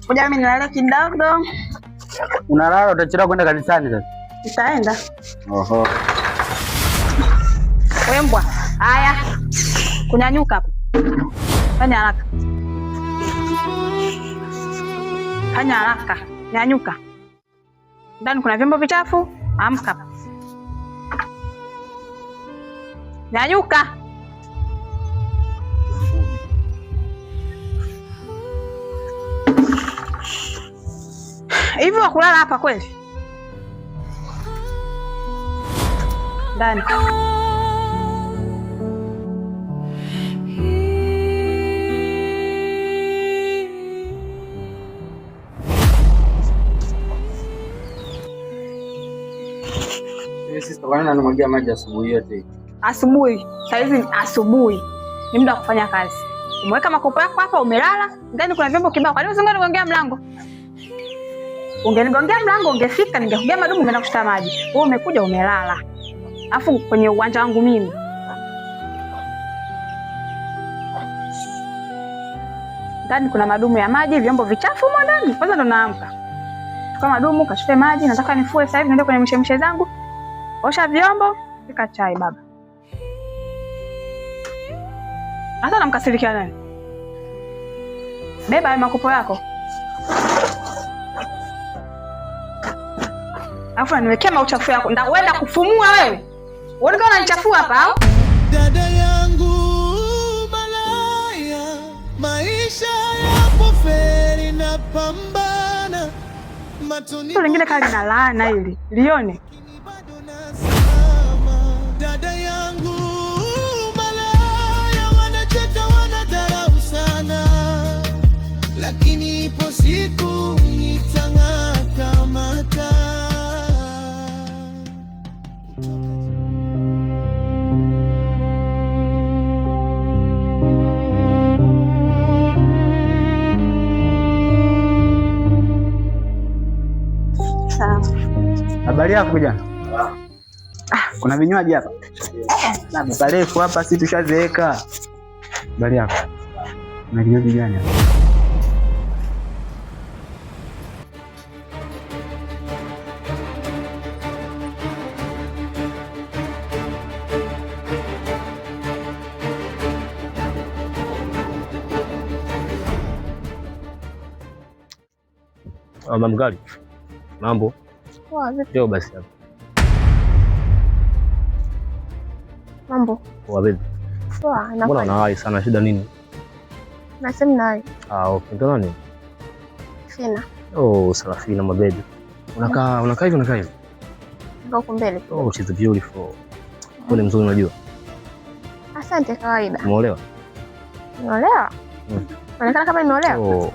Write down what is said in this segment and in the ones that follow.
Ngoja mimi nilale kidogo. Unalala utachelewa kwenda kanisani sasa. Nitaenda. Oho. Wewe mbwa. Haya. Kunyanyuka hapo. Fanya haraka. Fanya haraka. Nyanyuka. Ndani kuna vyombo vichafu. Amka. Nyanyuka. Hivi wakulala hapa kweli? Ndani. Sisi tokana namwagia maji asubuhi yote. Asubuhi. Saizi asubuhi. Ni muda wa kufanya kazi. Umeweka makopo yako hapa umelala. Ndani kuna vyombo kibao. Kwa nini usingonigongea mlango? Ungenigongea mlango ungefika ningekugia madumu umeenda kushika maji. Wewe umekuja umelala. Alafu kwenye uwanja wangu mimi. Ndani kuna madumu ya maji, vyombo vichafu huko ndani. Kwanza ndo naamka. Chukua madumu, kachukue maji, nataka nifue sasa hivi niende kwenye mishemishe zangu. Osha vyombo, pika chai baba. Hata namkasirikia nani? Beba hayo makopo yako. Alafu niwekea mauchafu yako. Ndaenda kufumua wewe. Uone kama unanichafua hapa au? Dada yangu malaya, maisha yapo feri na pambana. Matuni lingine kali na laana hili. Lione. Dada yangu malaya, wanacheka wanadharau sana. Lakini ipo siku nitang'ata mata. Habari yako kijana? Kuna vinywaji hapa? Na barefu hapa si tushazeeka. Habari yako? Kuna vinywaji gani hapa? Mama mkali. Mambo? Poa vipi? Leo basi hapa. Mambo? Poa vipi? Poa, Mbona unawahi sana, shida nini? Nasema nawe. Okay, ndo nani? Sina. Oh, Sarafina my baby. Unakaa hivi? Ndio huko mbele. Oh, she's beautiful. Wewe mzuri unajua. Asante kawaida. Umeolewa? Umeolewa? Unaonekana kama umeolewa? Oh.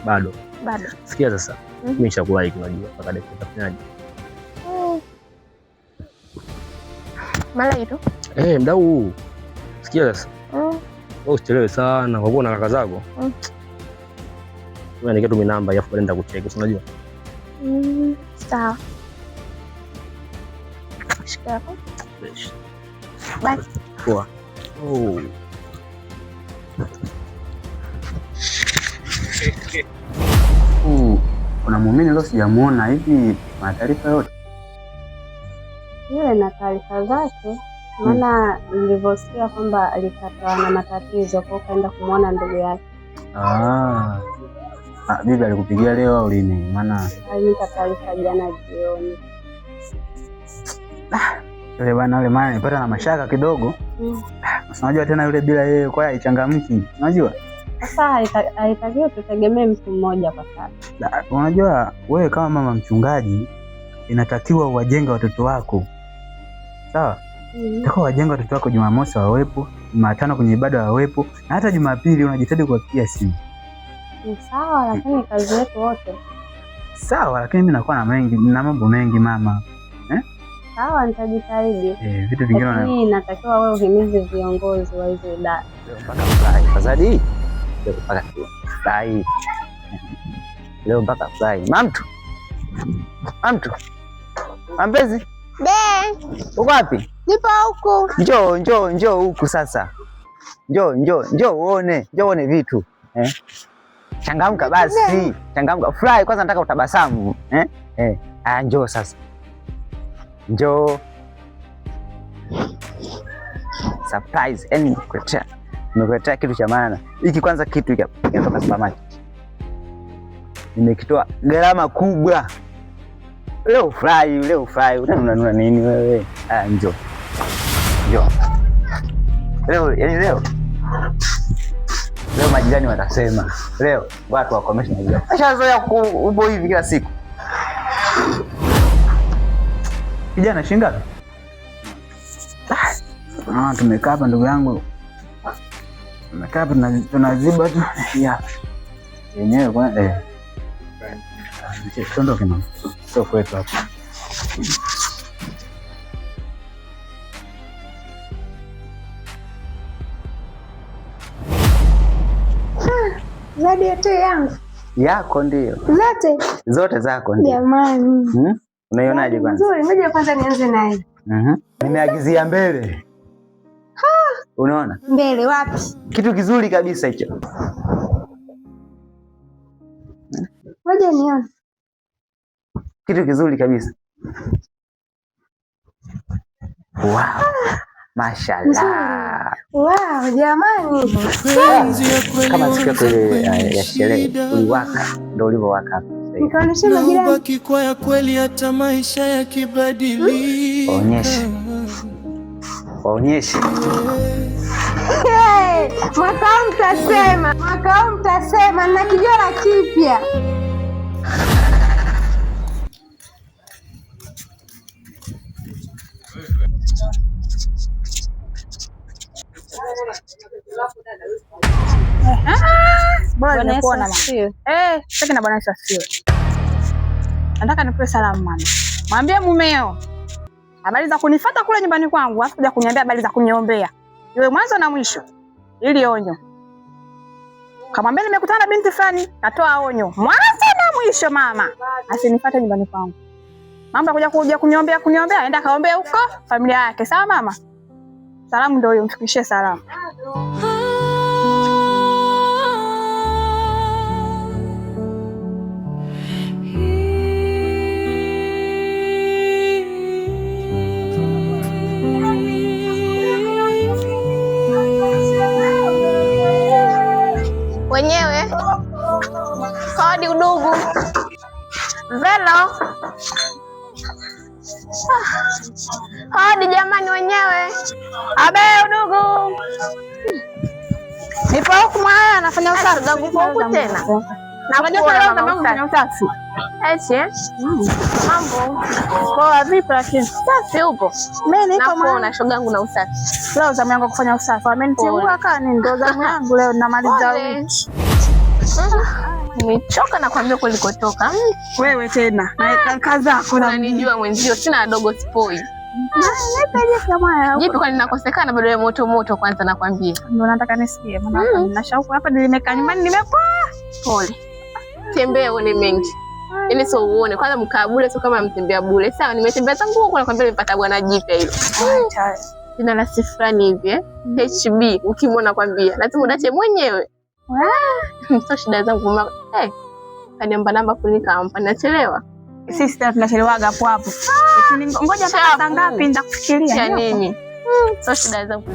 Bado. Bado. Sikia sasa. Mimi nishakulike unajua mpaka dakika tafanyaje? Mala hiyo. Mdau. Sikia sasa. Wewe usichelewe sana kwa kuwa na kaka zako. Wewe nikitu mimi namba yafu nenda kucheki unajua. Sawa. Shika hapo. Bye. Poa. Oh. Kuna muumini leo sijamuona hivi, na taarifa yote. Yule na taarifa zake, maana nilivyosikia kwamba alikatwa na matatizo kwa kaenda kumwona ndugu yake. Bibi alikupigia leo au lini? Maana alinipa taarifa jana jioni. Yule bwana yule maana nilipata na mashaka kidogo. Unajua tena yule bila yeye kwa haichangamki. Unajua? Sasa haitakiwi tutegemee mtu mmoja kwa sasa. Unajua wewe kama mama mchungaji inatakiwa uwajenge watoto wako. Sawa? Unatakiwa uwajenge watoto wako Jumamosi wawepo, Jumatano kwenye ibada wawepo, na hata Jumapili unajitahidi kuwapigia simu. Ni sawa, lakini kazi yetu wote. Sawa, lakini mimi nakuwa na mambo mengi mama. Sawa, nitajitahidi. Vitu vingine lakini natakiwa wewe uhimize viongozi wa hizo idara. Mpaka fly. Fadhali. Leo mpaka fly. Leo mpaka fly. Mamtu. Ambezi. Uko wapi? Nipo huku. Njoo huku sasa. Njoo uone vitu. Changamka basi. Changamka. Furahi kwanza, nataka utabasamu. Njoo sasa. Njoo. Surprise. Nimekuletea kitu cha maana. Hiki kwanza kitu hiki kinatoka supermarket. Nimekitoa gharama kubwa. Leo furahi. Unanunua nini wewe? Njoo. Leo majirani watasema. Leo watu wakomesha majirani. Ashazoea upo hivi kila siku. Kijana shingapi? Tumekaa hapa ndugu yangu. Tumekaa hapa tunaziba tu. Yenyewe kwa Tondoke mama. Sio kwetu hapa. Zawadi yote yangu. Yako ndio. Zote zako ndio. Jamani. Unaionaje kwanza? Nzuri, ngoja kwanza nianze naye. Nimeagizia mbele. Unaona? Mbele wapi? Kitu kizuri kabisa hicho. Ngoja nione. Kitu kizuri kabisa. Wow. Mashallah. Wow, jamani. Kama siku yako ya sherehe uliwaka, ndio ulivyowaka hapa. Nikaonesha majirani. Baki kwa ya kweli hata maisha yakibadilika. Waonyeshe. Mwaka mtasema na kijora kipya. Bwana kuona mama. Sasa na bwana asifiwe. Nataka nikupe salamu mama. Mwambie mumeo habari za kunifuata kule nyumbani kwangu, afu kuja kuniambia habari za kuniombea. Iwe mwanzo na mwisho. Ili onyo. Kamwambia nimekutana binti fulani, natoa onyo. Mwanzo na mwisho mama. Asinifuate nyumbani kwangu. Mambo kuja kuniombea, aenda kaombea huko familia yake. Sawa mama? Salamu ndio hiyo, mfikishie salamu. Wenyewe. Kodi udugu. Velo. Hadi jamani wenyewe. Abe udugu. Nipo huku mwana anafanya usafi zangu huku tena. Na unajua leo kama unafanya usafi. Mambo. Poa vipi lakini? Safi upo. Mimi niko mwana shoga yangu na usafi. Leo zamu yangu kufanya usafi. Amenitimua kani ndo zamu yangu leo namaliza wiki. Nimechoka na kuambia kulikotoka. Wewe tena. Na kazi zako na unanijua mwenzio sina dogo spoi. Jipi kwani nakosekana bado ya moto kwanza nakwambia. Ndio nataka nisikie. Maana nina shauku hapa nimekaa nyumbani nimepoa. Pole. Tembea uone mengi. Ili sio uone kwanza mkaa bure sio kama mtembea bure. Sawa nimetembea tangu huko nakwambia nimepata bwana jipya hilo. Jina la sifrani hivi HB ukimwona kwambia lazima udache mwenyewe. Sio shida zangu mama. Kaniomba namba kunikampa nachelewa. Sisi tunachelewaga hapo hapo. Ngoja mpaka saa ngapi nitakufikiria. Ya nini? Sio shida zangu.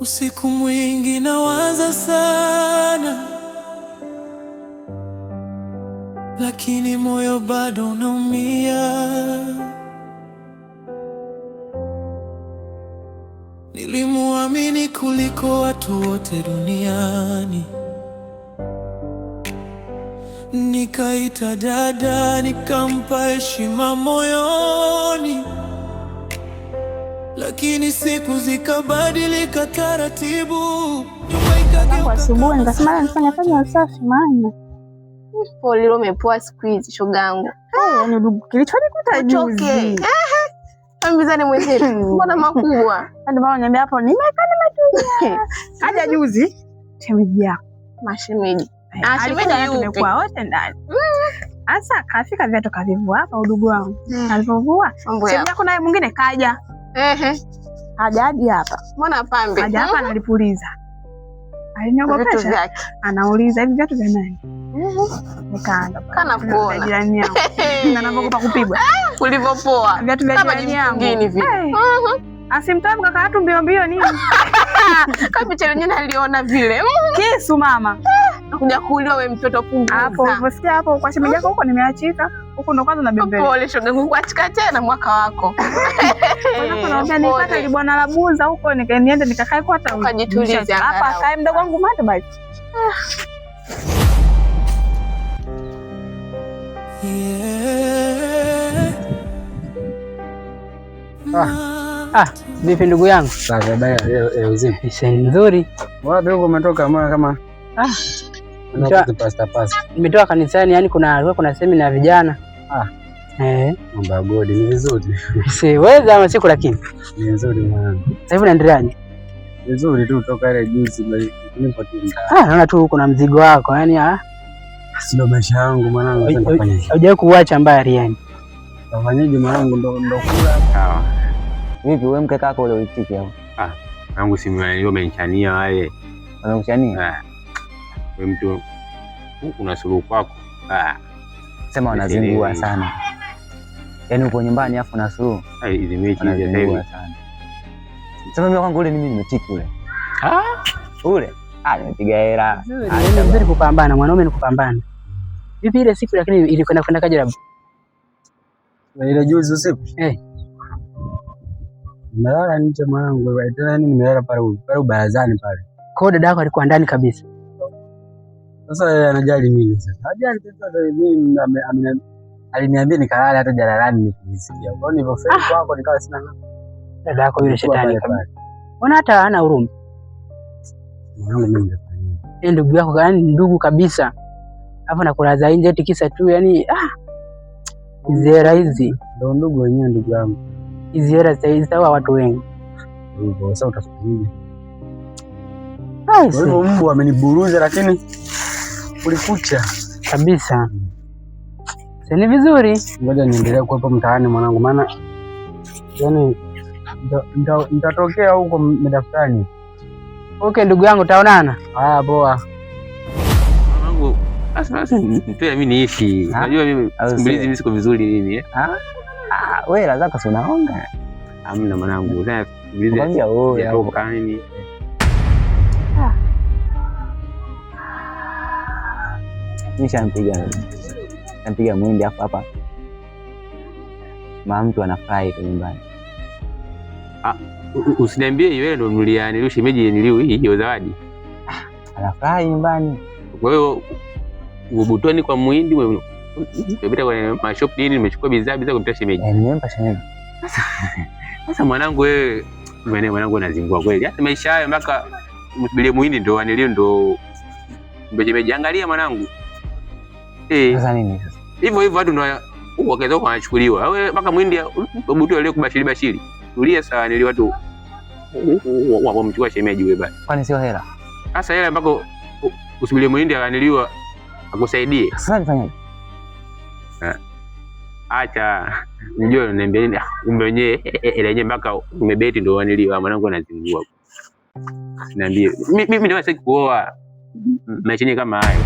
Usiku mwingi nawaza sana, lakini moyo bado unaumia. Nilimuamini kuliko watu wote duniani, nikaita dada, nikampa heshima moyoni, lakini siku zikabadilika taratibu. Kwa asubuhi nikasema nifanye usafi maana. Pole leo umepoa siku hizi shogangu. Yaani ndugu kilichonikuta juzi. Ambizane mwenyewe. Mbona makubwa? Ndio maana niambia hapo nimekaa nimetulia. Haja juzi shemeji yako. Mashemeji. Shemeji tumekuwa wote ndani. Asa kafika viatu kavivua hapa udugu wangu. Alipovua, sehemu yako naye mwingine kaja. Haja hadi hapa. Mbona pambe? Haja hapa analipuliza. Aliniogopesha. Anauliza hivi viatu vya nani? Nikaanza. Kana kuona. Jirani yangu. Na naogopa kupigwa. Ulivyopoa. Viatu vya jirani yangu. Asimtamu kaka watu mbio nini? Kama picha yenyewe naliona vile. Kisu mama. Nakuja kuuliwa wewe mtoto punguza. Hapo umesikia hapo kwa shemeji yako huko nimeachika. Huko ndo kwanza nabembea. Pole shoga yangu kuachika tena mwaka wako. Kwa naambia nipata ile bwana labuza huko niende nikakae kwa hata ukajituliza. Hapa kae mdogo wangu mate basi. Vipi ndugu yangu? Sasa baya uzima. Nzuri. Wapi huko umetoka mbona kama nimetoka kanisani, yani kuna semina ya vijana. Mambo ya God ni vizuri. Siweza ama siku lakini. Ni nzuri mwanangu. Sasa hivi unaendeleaje? Vizuri tu kutoka ile juzi nipo tu. Naona tu kuna mzigo wako, yani sio maisha yangu mwanangu, sasa nitafanyaje? Haujawahi kuacha mbaya yani. Tafanyaje mwanangu, ndo kula. Sawa. Vipi wewe mke kako ule uitiki hapo? Wangu si umenichania wale. Wanakuchania? Wewe mtu una suluhu kwako. Sema wanazingua sana. Yaani uko nyumbani afu na suluhu. Hizi mechi hizi sana. Sema mimi kwangu ule mimi nimetiki ule. Ule. Nimepiga hela. Ni vizuri kupambana, mwanaume ni kupambana. Vipi ile siku lakini ilikwenda kaje labda? Ile juzi usiku? Nimelala nje mwanangu, tena nimelala pale barazani pale. Kwa dada yako alikuwa ndani kabisa. Sasa yeye anajali nini sasa? Hajali chochote, mimi aliniambia nikalala hata jalalani nikisikia. Kwa nini nilipofika kwako nikawa sina nani? Dada yako yule shetani kabisa. Mbona hata hana huruma? Mwanangu mimi nitafanya. Yeye ndugu yako yani ndugu kabisa. Hapo nakulaza nje eti kisa tu yani Zera hizi ndio ndugu wenyewe ndugu yangu. Hizi hela zitaua watu wengi. Hivyo sasa utafanyaje? Kwa hivyo Mungu ameniburuza lakini ulikucha kabisa. Sasa ni vizuri. Ngoja niendelee kuwepo mtaani mwanangu, maana yani nitatokea huko mdaftari. Okay ndugu yangu, taonana. Haya poa. Mwanangu, sasa mtoe mimi niishi. Unajua mimi sikumbilizi mimi siko vizuri mimi. Wewe hela zako si unaonga? Hamna mwanangu. Sasa sikumbilizi. Kwambia wewe yatoka nini? Nampiga mwindi hapa. Mama mtu anafurahi kwa nyumbani. Usiniambie wewe ndo nuliani leo shemeji niliu hiyo zawadi. Anafurahi nyumbani. Kwa hiyo ubutoni kwa mwindi wewe umepita kwenye mashop nini, nimechukua bidhaa kumtia shemeji. Nimempa shemeji. Sasa mwanangu wewe mwanangu unazingua kweli. Hata maisha hayo mpaka msubirie mwindi ndo anilio ndo shemeji. Angalia mwanangu. Sasa nini sasa? Hivyo watu ndo wakaweza kuchukuliwa. Wewe mpaka mwindi ubutu leo kubashiri. Tulia sawa nili watu wamchukua shemeji wewe basi. Kwani sio hela? Sasa hela mpaka usubirie mwindi akaniliwa akusaidie. Sasa nifanyaje? Acha njoo niambie nini umbe wenyewe ile mpaka umebeti ndo waniliwa mwanangu anazingua. Niambie mimi ndio sasa kuoa maisha kama hayo.